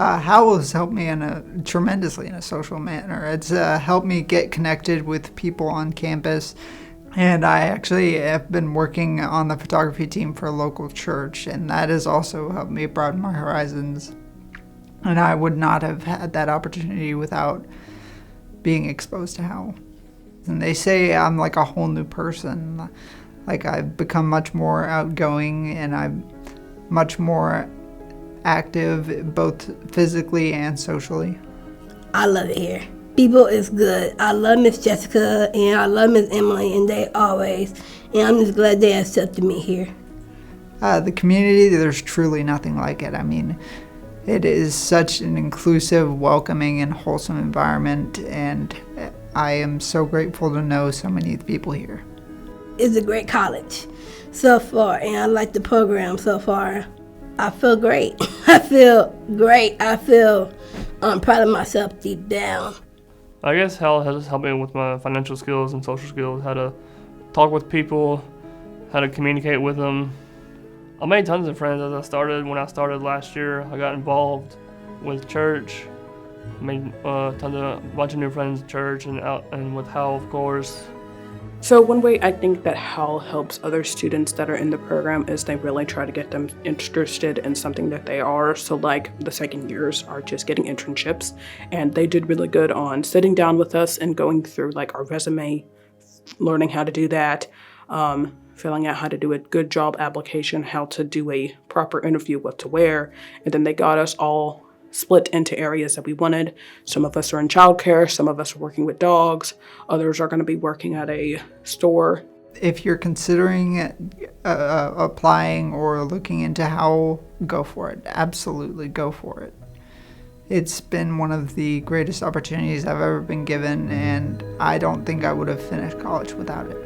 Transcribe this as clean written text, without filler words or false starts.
H.O.W.L has helped me tremendously in a social manner. It's helped me get connected with people on campus. And I actually have been working on the photography team for a local church, and that has also helped me broaden my horizons. And I would not have had that opportunity without being exposed to H.O.W.L. And they say I'm like a whole new person. Like I've become much more outgoing and I'm much more active both physically and socially. I love it here. People is good. I love Miss Jessica and I love Miss Emily, and they always, and I'm just glad they accepted me here. The community, there's truly nothing like it. I mean, it is such an inclusive, welcoming, and wholesome environment, and I am so grateful to know so many people here. It's a great college so far, and I like the program so far. I feel great. I feel great. I feel proud of myself deep down. I guess H.O.W.L has helped me with my financial skills and social skills, how to talk with people, how to communicate with them. I made tons of friends when I started last year. I got involved with church, made a bunch of new friends at church and with H.O.W.L, of course. So one way I think that H.O.W.L helps other students that are in the program is they really try to get them interested in something that they are. So like the second years are just getting internships, and they did really good on sitting down with us and going through like our resume, learning how to do that, filling out how to do a good job application, how to do a proper interview, what to wear, and then they got us all split into areas that we wanted. Some of us are in childcare, some of us are working with dogs, others are going to be working at a store. If you're considering applying or looking into H.O.W.L, go for it. Absolutely go for it. It's been one of the greatest opportunities I've ever been given, and I don't think I would have finished college without it.